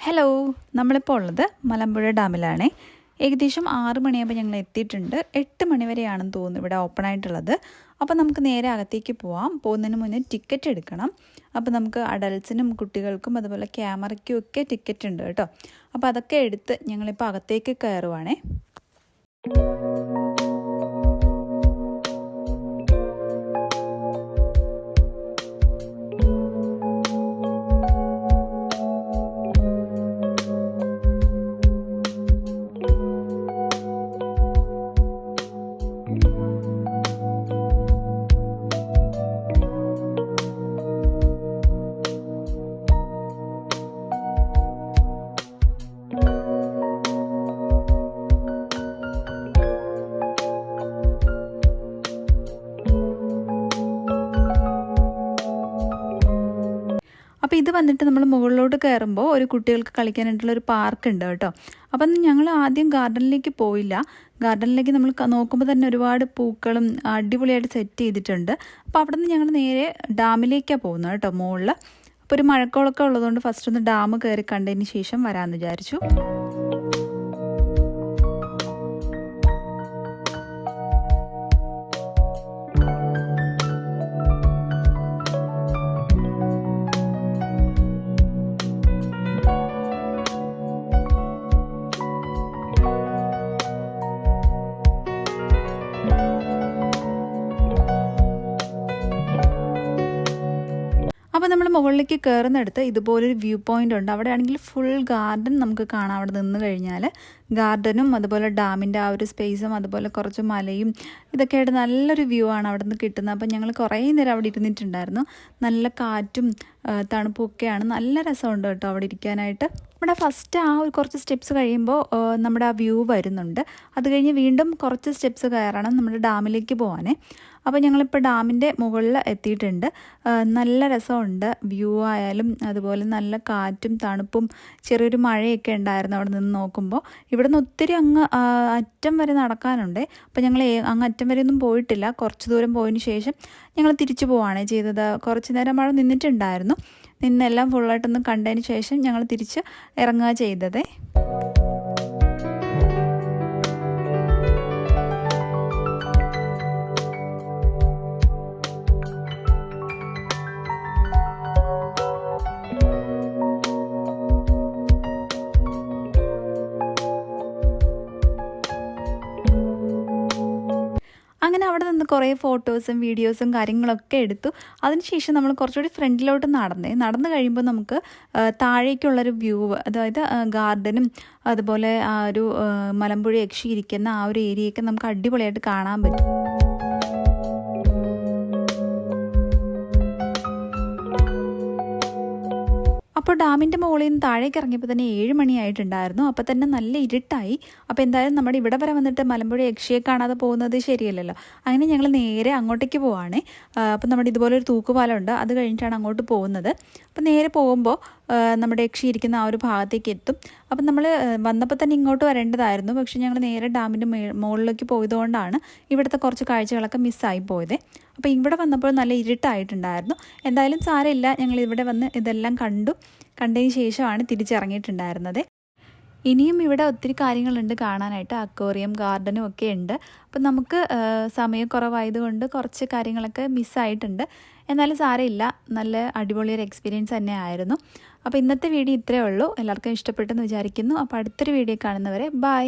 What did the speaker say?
Hello, നമ്മളിപ്പോൾ ഉള്ളത് മലമ്പുഴ ഡാമിലാണേ. ഏകദേശം 6 മണിയാകുമ്പോൾ ഞങ്ങൾ എത്തിയിട്ടുണ്ട്. 8 മണി വരെയാണെന്ന് തോന്നുന്നു ഇവിടെ ഓപ്പൺ ആയിട്ടുള്ളത്. അപ്പോൾ നമുക്ക് നേരെ അകത്തേക്ക് പോവാം. പോകുന്നതിന് മുന്നേ ടിക്കറ്റ് എടുക്കണം. അപ്പോൾ നമുക്ക് അഡൽട്ട്സിനും കുട്ടികൾക്കും അതുപോലെ ക്യാമറയ്ക്കും ഒക്കെ ടിക്കറ്റ് ഉണ്ട് കേട്ടോ. അപ്പോൾ അതൊക്കെ എടുത്ത് ഞങ്ങളിപ്പോൾ അകത്തേക്ക് കയറുവാണേ. അപ്പോൾ ഇത് വന്നിട്ട് നമ്മൾ മുകളിലോട്ട് കയറുമ്പോൾ ഒരു കുട്ടികൾക്ക് കളിക്കാനായിട്ടുള്ളൊരു പാർക്ക് ഉണ്ട് കേട്ടോ. അപ്പം ഞങ്ങൾ ആദ്യം ഗാർഡനിലേക്ക് പോയില്ല. ഗാർഡനിലേക്ക് നമ്മൾ നോക്കുമ്പോൾ തന്നെ ഒരുപാട് പൂക്കളും അടിപൊളിയായിട്ട് സെറ്റ് ചെയ്തിട്ടുണ്ട്. അപ്പോൾ അവിടെ നിന്ന് ഞങ്ങൾ നേരെ ഡാമിലേക്കാണ് പോകുന്നത് കേട്ടോ, മുകളിൽ. അപ്പോൾ ഒരു മഴക്കോളൊക്കെ ഉള്ളതുകൊണ്ട് ഫസ്റ്റ് ഒന്ന് ഡാം കയറി കണ്ടതിന് ശേഷം വരാമെന്ന് വിചാരിച്ചു. അപ്പോൾ നമ്മൾ മുകളിലേക്ക് കയറുന്നിടത്ത് ഇതുപോലൊരു വ്യൂ പോയിൻ്റ് ഉണ്ട്. അവിടെ ആണെങ്കിൽ ഫുൾ ഗാർഡൻ നമുക്ക് കാണാം. അവിടെ നിന്ന് കഴിഞ്ഞാൽ ഗാർഡനും അതുപോലെ ഡാമിൻ്റെ ആ ഒരു സ്പേസും അതുപോലെ കുറച്ച് മലയും ഇതൊക്കെ ആയിട്ട് നല്ലൊരു വ്യൂ ആണ് അവിടെ നിന്ന് കിട്ടുന്നത്. അപ്പോൾ ഞങ്ങൾ കുറേ നേരം അവിടെ ഇരുന്നിട്ടുണ്ടായിരുന്നു. നല്ല കാറ്റും തണുപ്പും ഒക്കെയാണ്. നല്ല രസമുണ്ട് കേട്ടോ അവിടെ ഇരിക്കാനായിട്ട്. നമ്മുടെ ഫസ്റ്റ് ആ ഒരു കുറച്ച് സ്റ്റെപ്സ് കഴിയുമ്പോൾ നമ്മുടെ ആ വ്യൂ വരുന്നുണ്ട്. അത് കഴിഞ്ഞ് വീണ്ടും കുറച്ച് സ്റ്റെപ്സ് കയറണം നമ്മുടെ ഡാമിലേക്ക് പോകാനേ. അപ്പോൾ ഞങ്ങളിപ്പോൾ ഡാമിൻ്റെ മുകളിൽ എത്തിയിട്ടുണ്ട്. നല്ല രസമുണ്ട് വ്യൂ ആയാലും അതുപോലെ നല്ല കാറ്റും തണുപ്പും ചെറിയൊരു മഴയൊക്കെ ഉണ്ടായിരുന്നു അവിടെ നിന്ന് നോക്കുമ്പോൾ. ഇവിടെ നിന്ന് ഒത്തിരി അങ്ങ് അറ്റം വരെ നടക്കാനുണ്ട്. അപ്പോൾ ഞങ്ങൾ അങ്ങ് അറ്റം വരെ ഒന്നും പോയിട്ടില്ല. കുറച്ച് ദൂരം പോയതിന് ശേഷം ഞങ്ങൾ തിരിച്ചു പോവുകയാണ് ചെയ്തത്. കുറച്ച് നേരം മഴ നിന്നിട്ടുണ്ടായിരുന്നു. നിന്നെല്ലാം ഫുള്ളായിട്ടൊന്ന് കണ്ടതിന് ശേഷം ഞങ്ങൾ തിരിച്ച് ഇറങ്ങുക ചെയ്തത്. അങ്ങനെ അവിടെ നിന്ന് കുറേ ഫോട്ടോസും വീഡിയോസും കാര്യങ്ങളൊക്കെ എടുത്തു. അതിനുശേഷം നമ്മൾ കുറച്ചുകൂടി ഫ്രണ്ടിലോട്ട് നടന്നു കഴിയുമ്പോൾ നമുക്ക് താഴേക്കുള്ളൊരു വ്യൂ, അതായത് ഗാർഡനും അതുപോലെ ആ ഒരു മലമ്പുഴ യക്ഷി ഇരിക്കുന്ന ആ ഒരു ഏരിയയൊക്കെ നമുക്ക് അടിപൊളിയായിട്ട് കാണാൻ പറ്റും. അപ്പോൾ ഡാമിൻ്റെ മുകളിൽ നിന്ന് താഴേക്ക് ഇറങ്ങിയപ്പോൾ തന്നെ 7 മണിയായിട്ടുണ്ടായിരുന്നു. അപ്പോൾ തന്നെ നല്ല ഇരുട്ടായി. അപ്പോൾ എന്തായാലും നമ്മുടെ ഇവിടെ വരെ വന്നിട്ട് മലമ്പുഴ യക്ഷിയെ കാണാതെ പോകുന്നത് ശരിയല്ലല്ലോ. അങ്ങനെ ഞങ്ങൾ നേരെ അങ്ങോട്ടേക്ക് പോവുകയാണേ. അപ്പോൾ നമ്മുടെ ഇതുപോലൊരു തൂക്കുപാലമുണ്ട്, അത് കഴിഞ്ഞിട്ടാണ് അങ്ങോട്ട് പോകുന്നത്. അപ്പോൾ നേരെ പോകുമ്പോൾ നമ്മുടെ യക്ഷി ഇരിക്കുന്ന ആ ഒരു ഭാഗത്തേക്ക് എത്തും. അപ്പം നമ്മൾ വന്നപ്പോൾ തന്നെ ഇങ്ങോട്ട് വരേണ്ടതായിരുന്നു. പക്ഷേ ഞങ്ങൾ നേരെ ഡാമിൻ്റെ മുകളിലേക്ക് പോയതുകൊണ്ടാണ് ഇവിടുത്തെ കുറച്ച് കാഴ്ചകളൊക്കെ മിസ്സായി പോയത്. അപ്പോൾ ഇവിടെ വന്നപ്പോൾ നല്ല ഇരുട്ടായിട്ടുണ്ടായിരുന്നു. എന്തായാലും സാരമില്ല, ഞങ്ങൾ ഇവിടെ വന്ന് ഇതെല്ലാം കണ്ടതിന് ശേഷമാണ് തിരിച്ചിറങ്ങിയിട്ടുണ്ടായിരുന്നത്. ഇനിയും ഇവിടെ ഒത്തിരി കാര്യങ്ങളുണ്ട് കാണാനായിട്ട്. അക്വേറിയം, ഗാർഡനും ഒക്കെ ഉണ്ട്. അപ്പം നമുക്ക് സമയക്കുറവായതുകൊണ്ട് കുറച്ച് കാര്യങ്ങളൊക്കെ മിസ്സായിട്ടുണ്ട്. എന്നാലും സാരമില്ല, നല്ല അടിപൊളിയൊരു എക്സ്പീരിയൻസ് തന്നെ ആയിരുന്നു. അപ്പോൾ ഇന്നത്തെ വീഡിയോ ഇത്രയേ ഉള്ളൂ. എല്ലാവർക്കും ഇഷ്ടപ്പെട്ടെന്ന് വിചാരിക്കുന്നു. അപ്പോൾ അടുത്തൊരു വീഡിയോ കാണുന്നവരെ ബൈ.